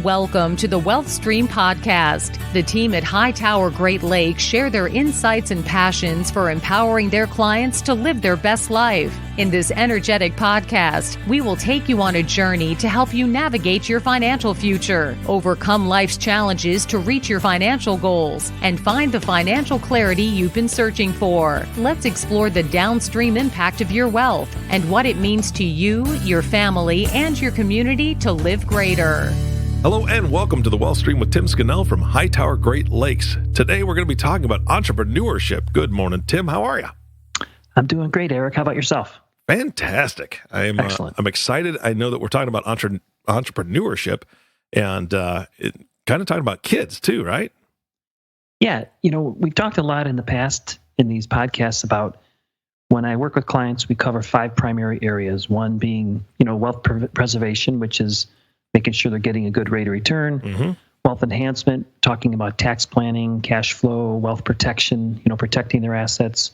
Welcome to the Wealth Stream Podcast. The team at Hightower Great Lakes share their insights and passions for empowering their clients to live their best life. In this energetic podcast, we will take you on a journey to help you navigate your financial future, overcome life's challenges to reach your financial goals, and find the financial clarity you've been searching for. Let's explore the downstream impact of your wealth and what it means to you, your family, and your community to live greater. Hello and welcome to the Wealth Stream with Tim Scannell from Hightower Great Lakes. Today we're going to be talking about entrepreneurship. Good morning, Tim. How are you? I'm doing great, Eric. How about yourself? Fantastic. Excellent. I'm excited. I know that we're talking about entrepreneurship and kind of talking about kids too, right? Yeah. We've talked a lot in the past in these podcasts about when I work with clients, we cover 5 primary areas. One being, wealth preservation, which is making sure they're getting a good rate of return, wealth enhancement, talking about tax planning, cash flow, wealth protection, protecting their assets.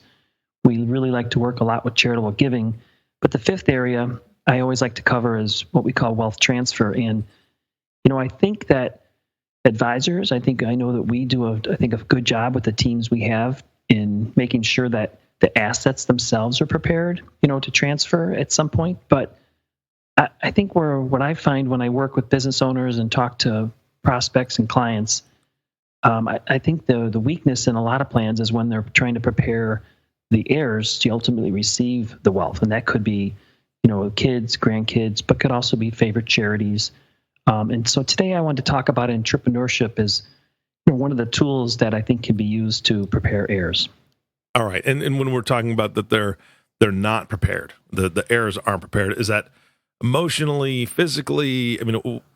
We really like to work a lot with charitable giving. But the 5th area I always like to cover is what we call wealth transfer. And, I think that advisors, I know that we do a good job with the teams we have in making sure that the assets themselves are prepared, to transfer at some point. But I think what I find when I work with business owners and talk to prospects and clients, I think the weakness in a lot of plans is when they're trying to prepare the heirs to ultimately receive the wealth. And that could be, kids, grandkids, but could also be favorite charities. And so today I wanted to talk about entrepreneurship as one of the tools that I think can be used to prepare heirs. All right. And when we're talking about that they're not prepared, the heirs aren't prepared, is that emotionally, physically?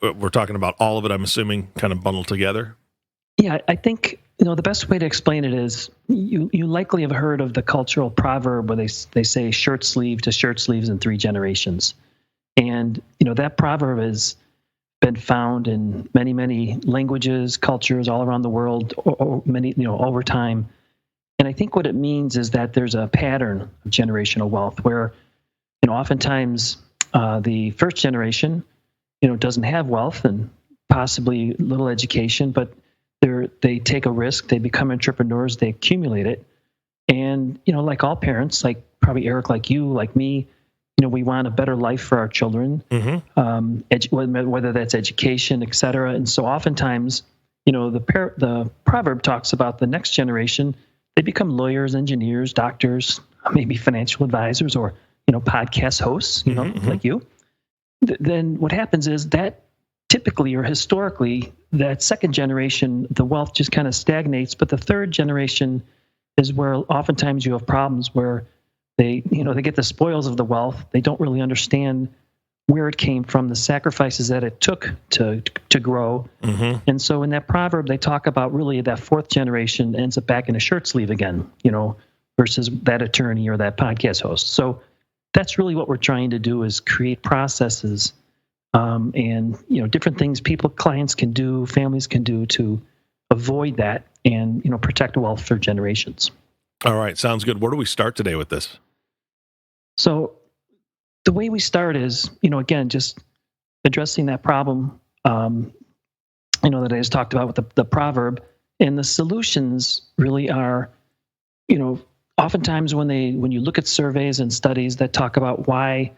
We're talking about all of it, I'm assuming, kind of bundled together? Yeah, I think, the best way to explain it is you likely have heard of the cultural proverb where they say shirt sleeve to shirt sleeves in 3 generations. And, that proverb has been found in many, many languages, cultures all around the world, or many, over time. And I think what it means is that there's a pattern of generational wealth where, oftentimes the first generation, doesn't have wealth and possibly little education, but they take a risk, they become entrepreneurs, they accumulate it. And, like all parents, like probably Eric, like you, like me, we want a better life for our children, whether that's education, et cetera. And so oftentimes, the proverb talks about the next generation, they become lawyers, engineers, doctors, maybe financial advisors, or, podcast hosts, like you. Then what happens is that typically or historically, that second generation, the wealth just kind of stagnates. But the third generation is where oftentimes you have problems where they get the spoils of the wealth. They don't really understand where it came from, the sacrifices that it took to grow. And so in that proverb, they talk about really that 4th generation ends up back in a shirt sleeve again, versus that attorney or that podcast host. So that's really what we're trying to do is create processes and different things clients can do, families can do to avoid that and protect wealth for generations. All right, sounds good. Where do we start today with this? So the way we start is, again, just addressing that problem, that I just talked about with the proverb. And the solutions really are, oftentimes when you look at surveys and studies that talk about why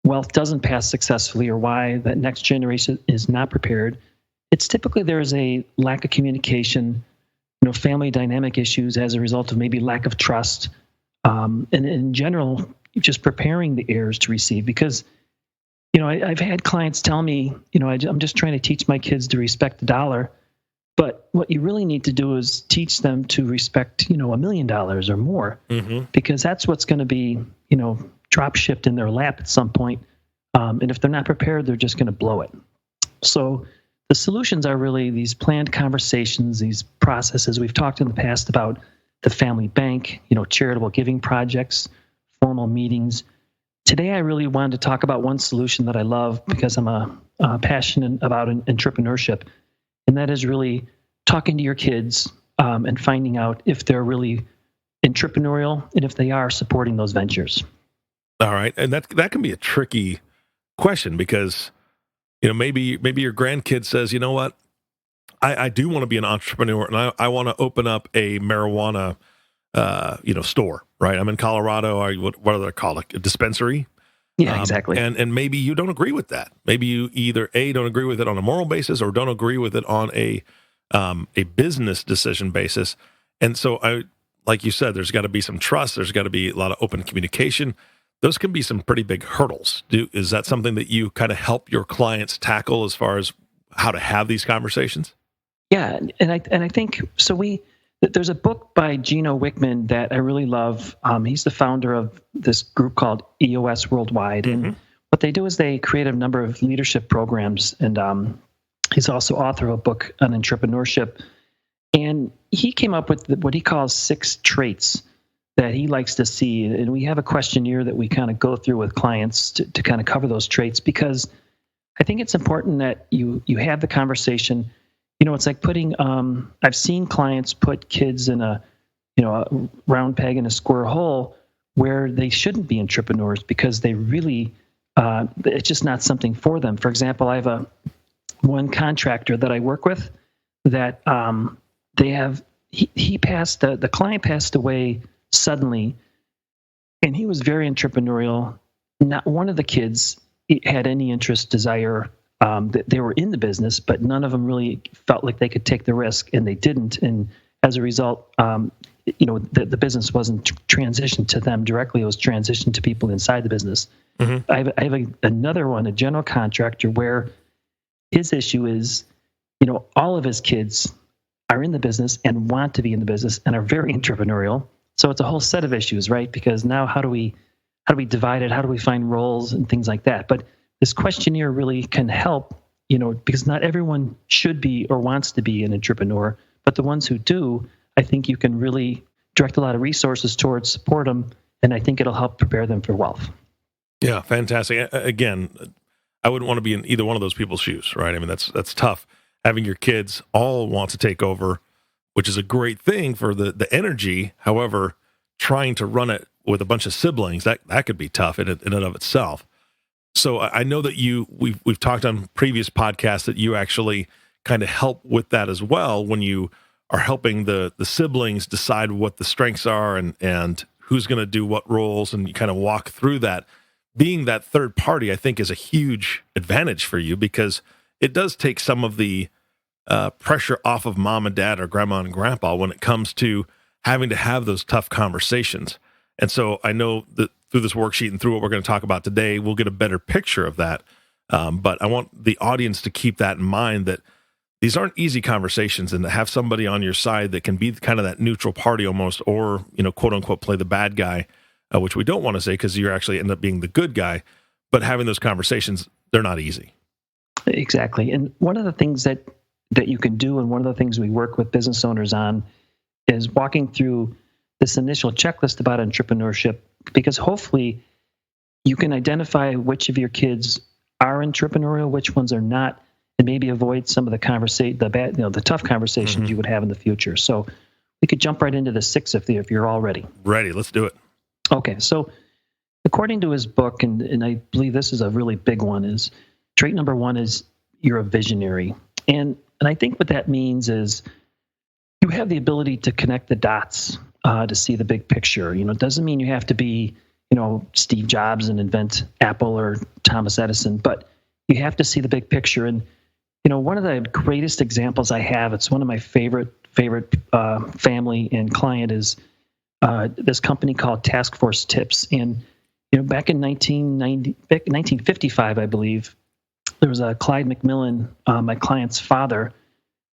wealth doesn't pass successfully or why that next generation is not prepared, it's typically there is a lack of communication, family dynamic issues as a result of maybe lack of trust, and in general, just preparing the heirs to receive. Because, I've had clients tell me, I'm just trying to teach my kids to respect the dollar. But what you really need to do is teach them to respect, $1 million or more, because that's what's going to be, drop shipped in their lap at some point. And if they're not prepared, they're just going to blow it. So the solutions are really these planned conversations, these processes. We've talked in the past about the family bank, charitable giving projects, formal meetings. Today, I really wanted to talk about one solution that I love because I'm passionate about entrepreneurship. And that is really talking to your kids and finding out if they're really entrepreneurial and if they are supporting those ventures. All right. And that can be a tricky question because maybe your grandkid says, you know what, I do want to be an entrepreneur, and I want to open up a marijuana, store, right? I'm in Colorado. What are they called? Like a dispensary? Yeah, exactly. And maybe you don't agree with that. Maybe you either don't agree with it on a moral basis or don't agree with it on a business decision basis. And so like you said, there's got to be some trust. There's got to be a lot of open communication. Those can be some pretty big hurdles. Is that something that you kind of help your clients tackle as far as how to have these conversations? Yeah, and I think so. There's a book by Gino Wickman that I really love. He's the founder of this group called EOS Worldwide, and what they do is they create a number of leadership programs. And he's also author of a book on entrepreneurship. And he came up with what he calls 6 traits that he likes to see. And we have a questionnaire that we kind of go through with clients to kind of cover those traits, because I think it's important that you have the conversation. It's like putting, I've seen clients put kids in a round peg in a square hole where they shouldn't be entrepreneurs because they really, it's just not something for them. For example, I have one contractor that I work with that the client passed away suddenly, and he was very entrepreneurial. Not one of the kids had any interest, desire. They were in the business, but none of them really felt like they could take the risk, and they didn't. And as a result, the business wasn't transitioned to them directly. It was transitioned to people inside the business. Mm-hmm. I have another one, a general contractor, where his issue is, all of his kids are in the business and want to be in the business and are very entrepreneurial. So it's a whole set of issues, right? Because now how do we divide it? How do we find roles and things like that? But this questionnaire really can help, because not everyone should be or wants to be an entrepreneur, but the ones who do, I think you can really direct a lot of resources towards, support them, and I think it'll help prepare them for wealth. Yeah, fantastic. Again, I wouldn't want to be in either one of those people's shoes, right? I mean, that's tough. Having your kids all want to take over, which is a great thing for the energy. However, trying to run it with a bunch of siblings, that could be tough in and of itself. So I know that we've talked on previous podcasts that you actually kind of help with that as well, when you are helping the siblings decide what the strengths are and who's going to do what roles, and you kind of walk through that. Being that third party, I think, is a huge advantage for you, because it does take some of the pressure off of mom and dad or grandma and grandpa when it comes to having to have those tough conversations. And so I know that through this worksheet and through what we're going to talk about today, we'll get a better picture of that. But I want the audience to keep that in mind, that these aren't easy conversations, and to have somebody on your side that can be kind of that neutral party almost, or, quote unquote, play the bad guy, which we don't want to say because you actually end up being the good guy. But having those conversations, they're not easy. Exactly. And one of the things that you can do, and one of the things we work with business owners on, is walking through this initial checklist about entrepreneurship, because hopefully you can identify which of your kids are entrepreneurial, which ones are not, and maybe avoid some of the the tough conversations you would have in the future. So we could jump right into the 6 if you're all ready. Ready. Let's do it. Okay. So according to his book, and I believe this is a really big one, is trait number 1 is you're a visionary. And I think what that means is you have the ability to connect the dots to see the big picture. It doesn't mean you have to be, Steve Jobs and invent Apple or Thomas Edison, but you have to see the big picture. And, one of the greatest examples I have, it's one of my favorite family and client, is this company called Task Force Tips. And, back in 1955, I believe, there was a Clyde McMillan, my client's father.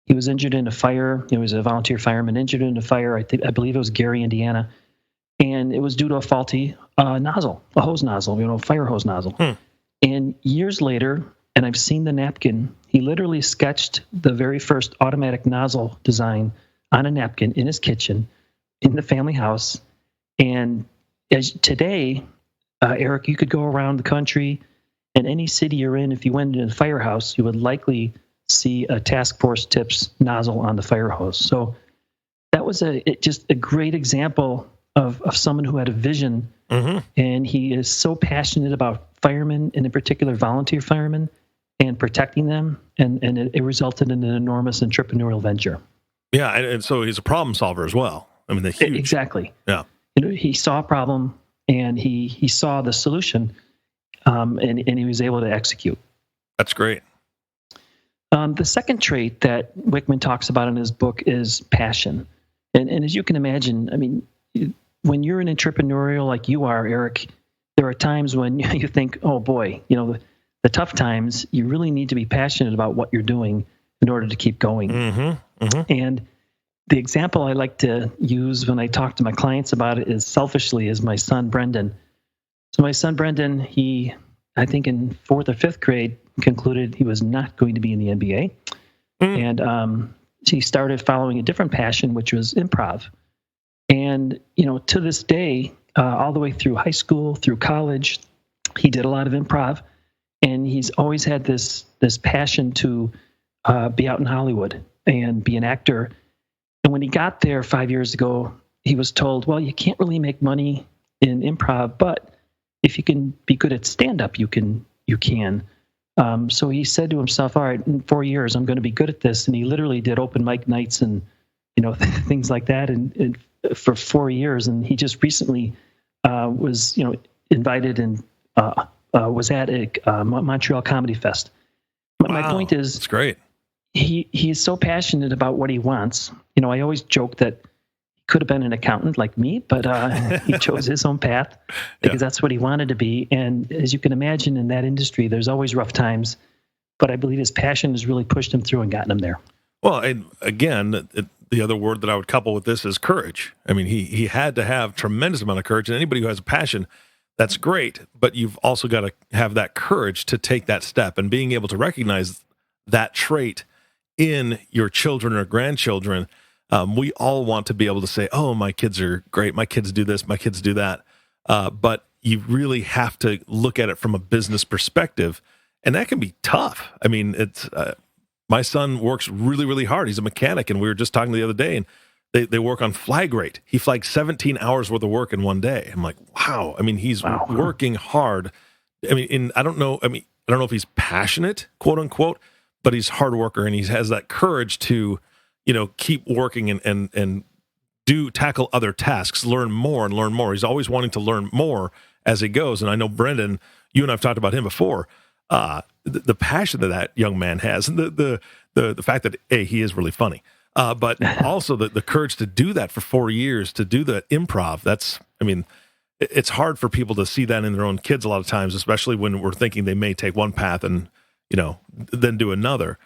He was injured in a fire. He was a volunteer fireman, injured in a fire. I believe it was Gary, Indiana. And it was due to a faulty nozzle, a hose nozzle, fire hose nozzle. And years later, and I've seen the napkin, he literally sketched the very first automatic nozzle design on a napkin in his kitchen, in the family house. And as today, Eric, you could go around the country, and any city you're in, if you went into a firehouse, you would likely see a Task Force Tips nozzle on the fire hose. So that was just a great example of someone who had a vision, and he is so passionate about firemen, and in particular volunteer firemen, and protecting them, and it resulted in an enormous entrepreneurial venture. Yeah, and so he's a problem solver as well. I mean, they're huge. Exactly. Yeah. He saw a problem and he saw the solution, and he was able to execute. That's great. The second trait that Wickman talks about in his book is passion. And as you can imagine, I mean, when you're an entrepreneurial like you are, Eric, there are times when you think, oh boy, the tough times, you really need to be passionate about what you're doing in order to keep going. Mm-hmm. Mm-hmm. And the example I like to use when I talk to my clients about it is selfishly is my son, Brendan. So my son, Brendan, he, I think in 4th or 5th grade, concluded he was not going to be in the NBA. And he started following a different passion, which was improv. And, to this day, all the way through high school, through college, he did a lot of improv. And he's always had this passion to be out in Hollywood and be an actor. And when he got there 5 years ago, he was told, well, you can't really make money in improv, but if you can be good at stand-up, you can. So he said to himself, all right, in 4 years, I'm going to be good at this. And he literally did open mic nights and, things like that and for 4 years. And he just recently was, invited and was at a Montreal Comedy Fest. My point is, that's great. He is so passionate about what he wants. I always joke that he could have been an accountant like me, but he chose his own path because that's what he wanted to be. And as you can imagine, in that industry, there's always rough times. But I believe his passion has really pushed him through and gotten him there. Well, and again, the other word that I would couple with this is courage. I mean, he had to have tremendous amount of courage. And anybody who has a passion, that's great. But you've also got to have that courage to take that step, and being able to recognize that trait in your children or grandchildren. We all want to be able to say, oh, my kids are great. My kids do this. My kids do that. But you really have to look at it from a business perspective. And that can be tough. I mean, it's my son works really, really hard. He's a mechanic. And we were just talking the other day, and they work on flag rate. He flags 17 hours worth of work in one day. I'm like, wow. I mean, he's working hard. I mean, I don't know if he's passionate, quote unquote, but he's a hard worker, and he has that courage to, keep working and tackle other tasks, learn more and learn more. He's always wanting to learn more as he goes. And I know, Brendan, you and I've talked about him before, the passion that young man has, and the fact that he is really funny, but also the courage to do that for 4 years, to do the improv. It's hard for people to see that in their own kids a lot of times, especially when we're thinking they may take one path and, then do another.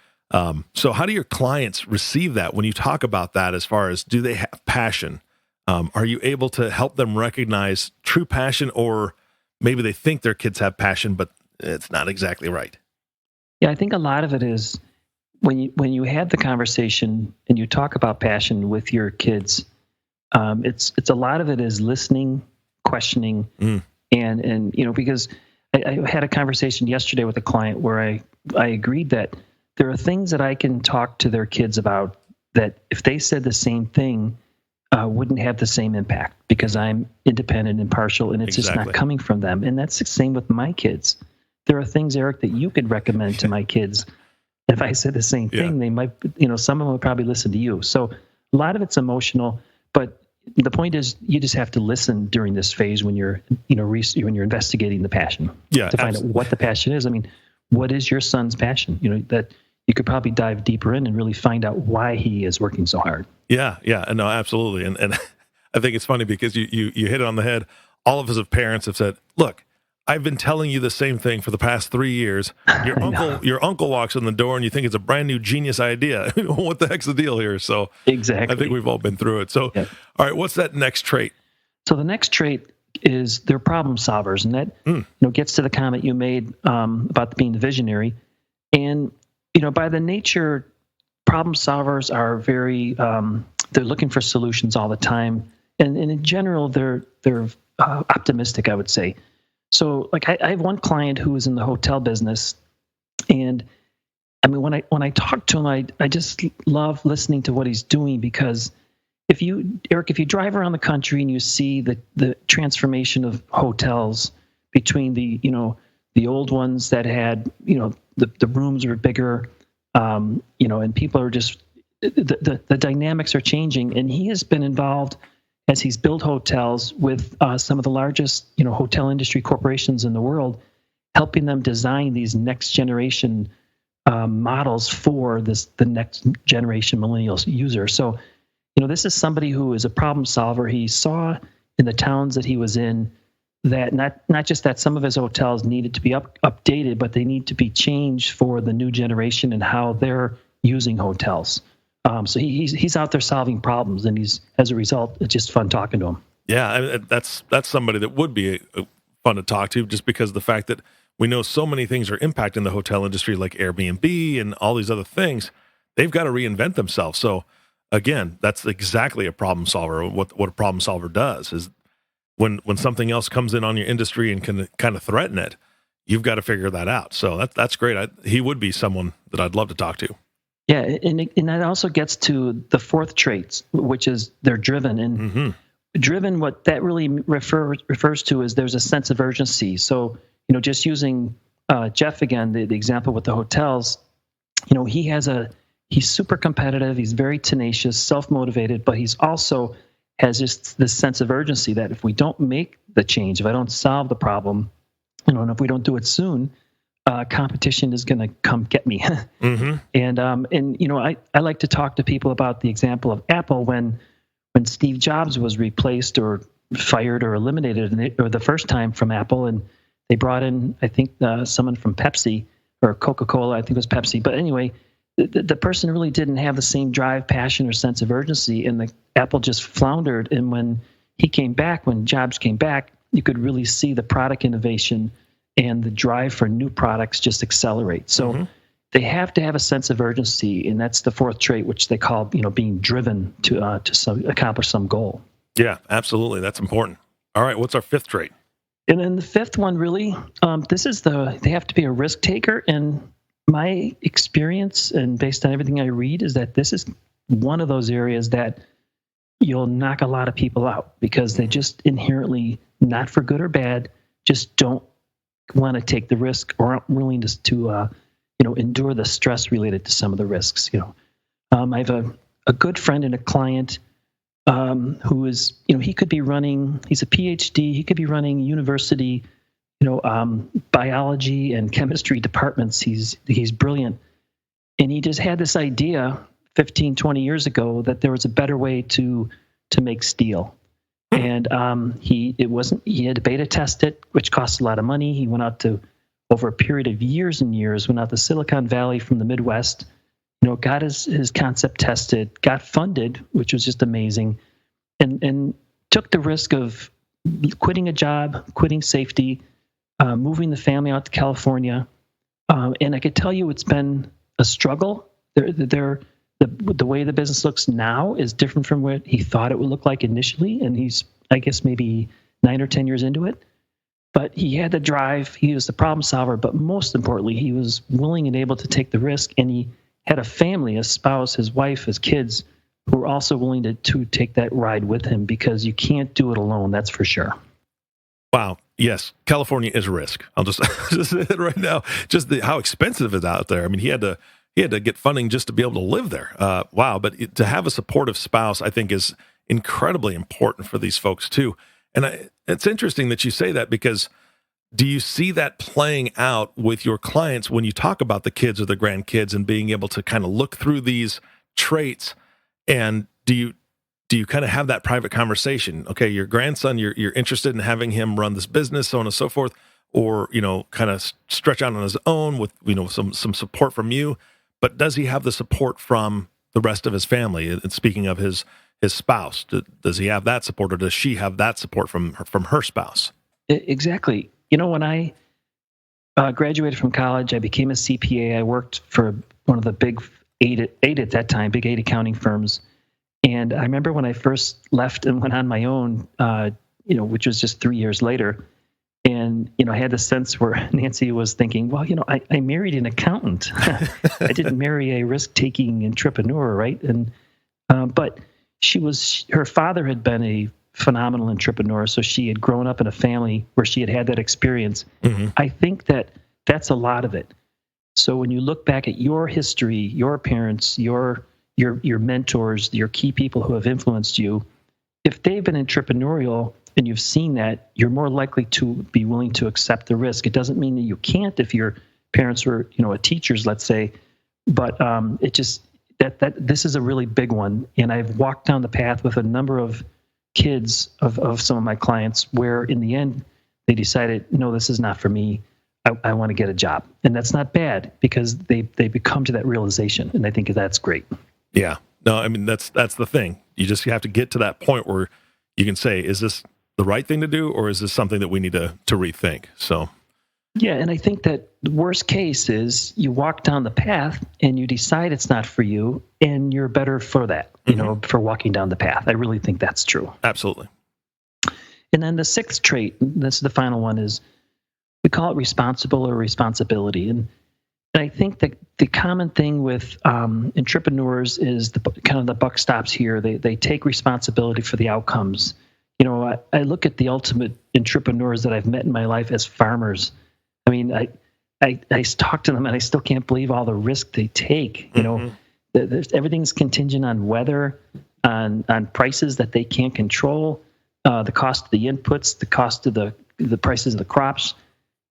So how do your clients receive that when you talk about that, as far as, do they have passion? Are you able to help them recognize true passion, or maybe they think their kids have passion, but it's not exactly right? Yeah, I think a lot of it is when you have the conversation and you talk about passion with your kids, it's a lot of it is listening, questioning, and because I had a conversation yesterday with a client where I agreed that there are things that I can talk to their kids about that if they said the same thing, wouldn't have the same impact, because I'm independent, impartial, and it's just not coming from them. And that's the same with my kids. There are things, Eric, that you could recommend to my kids. If I said the same thing, they might, some of them would probably listen to you. So a lot of it's emotional, but the point is, you just have to listen during this phase when you're, when you're investigating the passion. To find out what the passion is. I mean, what is your son's passion? That you could probably dive deeper in and really find out why he is working so hard. Yeah, no, absolutely. And I think it's funny because you hit it on the head. All of us as parents have said, look, I've been telling you the same thing for the past 3 years. Your uncle walks in the door and you think it's a brand new genius idea. What the heck's the deal here? So exactly, I think we've all been through it. So, all right, what's that next trait? So the next trait is they're problem solvers, and that gets to the comment you made about being the visionary. And by the nature, problem solvers are very they're looking for solutions all the time, and in general, they're optimistic, I would say. So, like, I have one client who is in the hotel business, and I mean, when I talk to him, I just love listening to what he's doing, because Eric, if you drive around the country and you see the transformation of hotels between the the old ones that had, the rooms were bigger, and people are just, the dynamics are changing. And he has been involved as he's built hotels with some of the largest, hotel industry corporations in the world, helping them design these next generation models for the next generation millennial user. So, this is somebody who is a problem solver. He saw in the towns that he was in that not just that some of his hotels needed to be updated, but they need to be changed for the new generation and how they're using hotels. So he's out there solving problems, and as a result, it's just fun talking to him. Yeah, that's somebody that would be fun to talk to, just because of the fact that we know so many things are impacting the hotel industry, like Airbnb and all these other things. They've got to reinvent themselves. So again, that's exactly a problem solver. What a problem solver does is when something else comes in on your industry and can kind of threaten it, you've got to figure that out. So that's great. He would be someone that I'd love to talk to. Yeah, and that also gets to the fourth trait, which is they're driven. And driven, what that really refers to is there's a sense of urgency. So, just using Jeff again, the example with the hotels, he's super competitive, he's very tenacious, self-motivated, but he's also has just this sense of urgency that if we don't make the change, if I don't solve the problem, and if we don't do it soon, competition is going to come get me. And I like to talk to people about the example of Apple when Steve Jobs was replaced or fired or eliminated, or the first time from Apple, and they brought in, I think, someone from Pepsi or Coca-Cola. I think it was Pepsi. But anyway, the person really didn't have the same drive, passion, or sense of urgency, and the Apple just floundered. And when Jobs came back, you could really see the product innovation and the drive for new products just accelerate. So they have to have a sense of urgency, and that's the fourth trait, which they call, being driven to accomplish some goal. Yeah, absolutely. That's important. All right, what's our fifth trait? And then the fifth one, really, they have to be a risk taker. And my experience, and based on everything I read, is that this is one of those areas that you'll knock a lot of people out because they just inherently, not for good or bad, just don't want to take the risk or aren't willing to endure the stress related to some of the risks. I have a good friend and a client who is, he could be running, he's a PhD, he could be running university, biology and chemistry departments. He's brilliant. And he just had this idea 15, 20 years ago that there was a better way to make steel. And he had to beta test it, which cost a lot of money. He went out to, over a period of years and years, went out to Silicon Valley from the Midwest, got his concept tested, got funded, which was just amazing, and took the risk of quitting a job, quitting safety, moving the family out to California. And I could tell you it's been a struggle. The way the business looks now is different from what he thought it would look like initially. And he's, I guess, maybe 9 or 10 years into it. But he had the drive. He was the problem solver. But most importantly, he was willing and able to take the risk. And he had a family, a spouse, his wife, his kids, who were also willing to take that ride with him, because you can't do it alone. That's for sure. Wow. Yes. California is a risk. I'll just say it right now. Just how expensive it's out there. I mean, he had to get funding just to be able to live there. Wow. But to have a supportive spouse, I think, is incredibly important for these folks too. And it's interesting that you say that, because do you see that playing out with your clients when you talk about the kids or the grandkids and being able to kind of look through these traits? And do you kind of have that private conversation? Okay, your grandson, you're interested in having him run this business, so on and so forth, or, kind of stretch out on his own with, some support from you. But does he have the support from the rest of his family? And speaking of his spouse, does he have that support, or does she have that support from her spouse? Exactly. When I graduated from college, I became a CPA. I worked for one of the big eight at that time, big 8 accounting firms. And I remember when I first left and went on my own, which was just 3 years later. And, I had the sense where Nancy was thinking, well, I married an accountant. I didn't marry a risk-taking entrepreneur, right? And but her father had been phenomenal entrepreneur. So she had grown up in a family where she had that experience. Mm-hmm. I think that's a lot of it. So when you look back at your history, your parents, your mentors, your key people who have influenced you, if they've been entrepreneurial and you've seen that, you're more likely to be willing to accept the risk. It doesn't mean that you can't if your parents were, a teachers, let's say, but it just that this is a really big one. And I've walked down the path with a number of kids of some of my clients where in the end they decided, no, this is not for me. I want to get a job. And that's not bad because they become to that realization. And I think that's great. Yeah. No, I mean, that's the thing. You have to get to that point where you can say, is this the right thing to do? Or is this something that we need to rethink? So. Yeah. And I think that the worst case is you walk down the path and you decide it's not for you and you're better for that, for walking down the path. I really think that's true. Absolutely. And then the sixth trait, this is the final one, is we call it responsible or responsibility. And I think that the common thing with entrepreneurs is the buck stops here. They take responsibility for the outcomes. I look at the ultimate entrepreneurs that I've met in my life as farmers. I mean, I talk to them and I still can't believe all the risk they take. Everything's contingent on weather, on prices that they can't control, the cost of the inputs, the cost of the prices of the crops.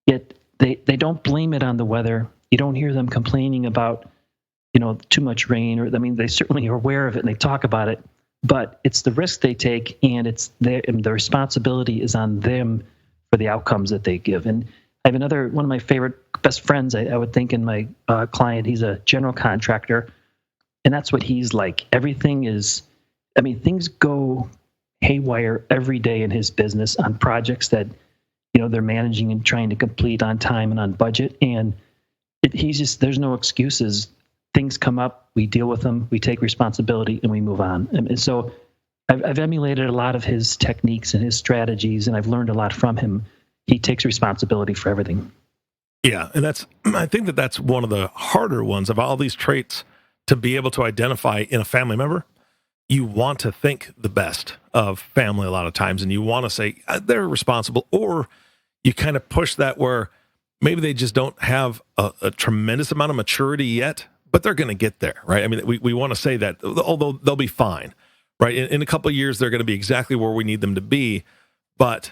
Yet they don't blame it on the weather. You don't hear them complaining about, too much rain, they certainly are aware of it and they talk about it, but it's the risk they take and the responsibility is on them for the outcomes that they give. And I have one of my favorite best friends, I would think, in my client. He's a general contractor, and that's what he's like. Everything is, things go haywire every day in his business on projects that, they're managing and trying to complete on time and on budget. And there's no excuses. Things come up, we deal with them, we take responsibility, and we move on. And so I've emulated a lot of his techniques and his strategies, and I've learned a lot from him. He takes responsibility for everything. Yeah, and I think that's one of the harder ones of all these traits to be able to identify in a family member. You want to think the best of family a lot of times, and you want to say they're responsible, or you kind of push that where maybe they just don't have a tremendous amount of maturity yet, but they're going to get there, right? We want to say that, although they'll be fine, right? In a couple of years, they're going to be exactly where we need them to be, but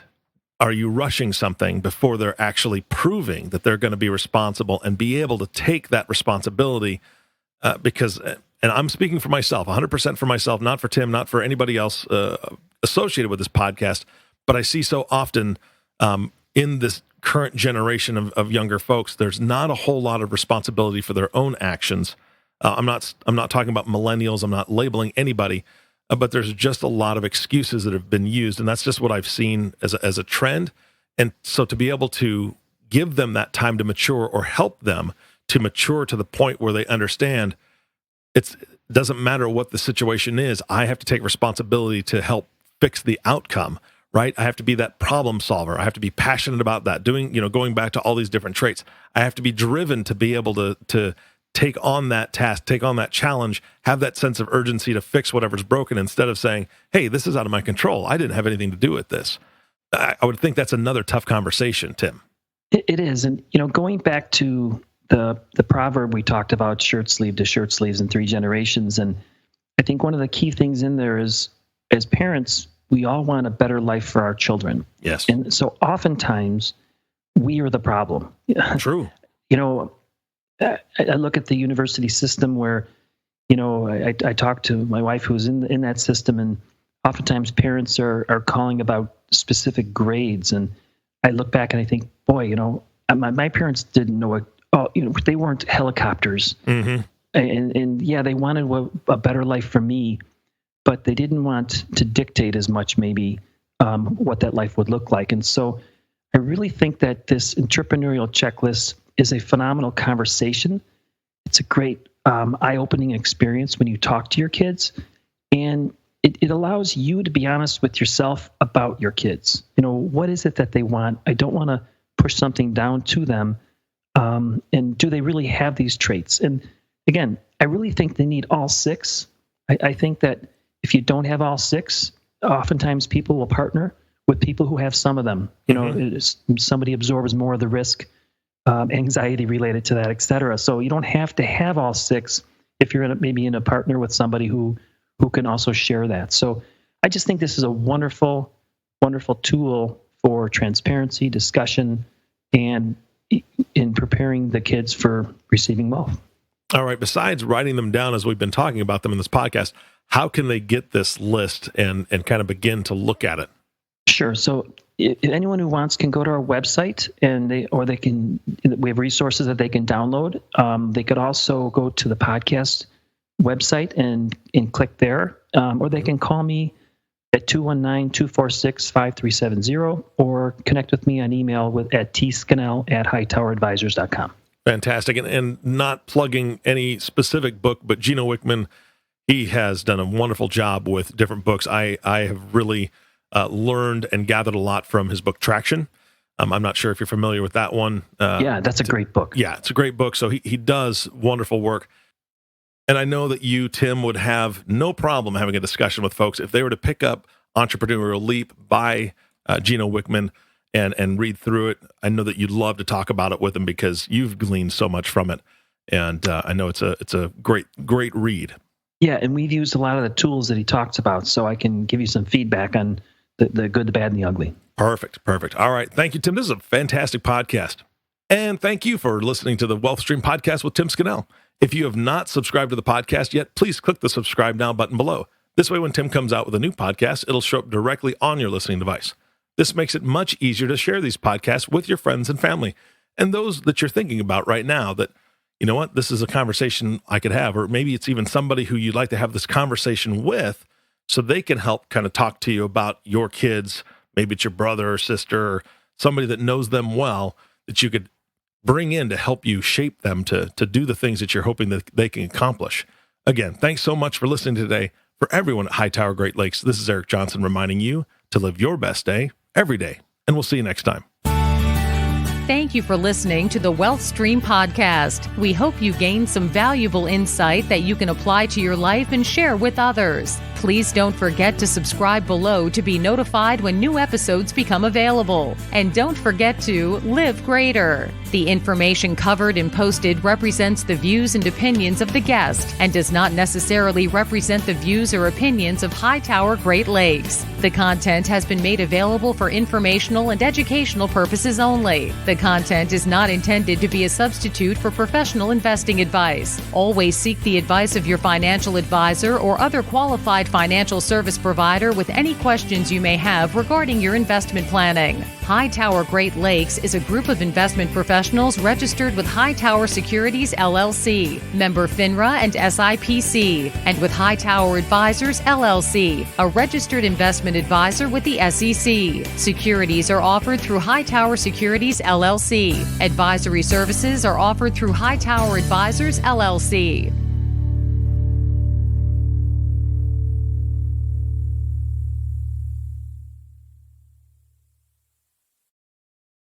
are you rushing something before they're actually proving that they're going to be responsible and be able to take that responsibility? Because, and I'm speaking for myself, 100% for myself, not for Tim, not for anybody else associated with this podcast, but I see so often in this current generation of younger folks, there's not a whole lot of responsibility for their own actions. I'm not talking about millennials. I'm not labeling anybody, but there's just a lot of excuses that have been used, and that's just what I've seen as a trend. And so to be able to give them that time to mature or help them to mature to the point where they understand it doesn't matter what the situation is, I have to take responsibility to help fix the outcome. Right? I have to be that problem solver. I have to be passionate about that. Going back to all these different traits, I have to be driven to be able to take on that task, take on that challenge, have that sense of urgency to fix whatever's broken instead of saying, hey, this is out of my control. I didn't have anything to do with this. I would think that's another tough conversation, Tim. It is. And, going back to the proverb we talked about, shirt sleeve to shirt sleeves in 3 generations. And I think one of the key things in there is, as parents, we all want a better life for our children. Yes. And so oftentimes we are the problem. True. I look at the university system where, I talk to my wife who's in that system, and oftentimes parents are calling about specific grades. And I look back and I think, boy, my parents didn't know it. They weren't helicopters. Mm-hmm. And yeah, they wanted a better life for me, but they didn't want to dictate as much maybe what that life would look like. And so I really think that this entrepreneurial checklist is a phenomenal conversation. It's a great eye-opening experience when you talk to your kids, and it allows you to be honest with yourself about your kids. What is it that they want? I don't want to push something down to them. And do they really have these traits? And again, I really think they need all 6. I think that if you don't have all 6, oftentimes people will partner with people who have some of them. Somebody absorbs more of the risk, anxiety related to that, et cetera. So you don't have to have all 6 if you're maybe in a partner with somebody who can also share that. So I just think this is a wonderful, wonderful tool for transparency, discussion, and in preparing the kids for receiving wealth. All right. Besides writing them down as we've been talking about them in this podcast, how can they get this list and kind of begin to look at it? Sure. So if anyone who wants can go to our website, and we have resources that they can download. They could also go to the podcast website and click there, or they can call me at 219-246-5370, or connect with me on email at tscannell@hightoweradvisors.com. Fantastic. And not plugging any specific book, but Gino Wickman, he has done a wonderful job with different books. I have really learned and gathered a lot from his book, Traction. I'm not sure if you're familiar with that one. Yeah, that's a great book. Yeah, it's a great book. So he does wonderful work. And I know that you, Tim, would have no problem having a discussion with folks if they were to pick up Entrepreneurial Leap by Gino Wickman and read through it. I know that you'd love to talk about it with them because you've gleaned so much from it. And I know it's a great read. Yeah, and we've used a lot of the tools that he talks about, so I can give you some feedback on the good, the bad, and the ugly. Perfect. All right. Thank you, Tim. This is a fantastic podcast. And thank you for listening to the Wealth Stream Podcast with Tim Scannell. If you have not subscribed to the podcast yet, please click the subscribe now button below. This way, when Tim comes out with a new podcast, it'll show up directly on your listening device. This makes it much easier to share these podcasts with your friends and family, and those that you're thinking about right now that, you know what, this is a conversation I could have, or maybe it's even somebody who you'd like to have this conversation with so they can help kind of talk to you about your kids. Maybe it's your brother or sister or somebody that knows them well that you could bring in to help you shape them to do the things that you're hoping that they can accomplish. Again, thanks so much for listening today. For everyone at Hightower Great Lakes, this is Eric Johnson reminding you to live your best day every day, and we'll see you next time. Thank you for listening to the Wealth Stream Podcast. We hope you gained some valuable insight that you can apply to your life and share with others. Please don't forget to subscribe below to be notified when new episodes become available. And don't forget to live greater. The information covered and posted represents the views and opinions of the guest and does not necessarily represent the views or opinions of Hightower Great Lakes. The content has been made available for informational and educational purposes only. The content is not intended to be a substitute for professional investing advice. Always seek the advice of your financial advisor or other qualified financial service provider with any questions you may have regarding your investment planning. Hightower Great Lakes is a group of investment professionals registered with Hightower Securities, LLC, member FINRA and SIPC, and with Hightower Advisors, LLC, a registered investment advisor with the SEC. Securities are offered through Hightower Securities, LLC. Advisory services are offered through Hightower Advisors, LLC.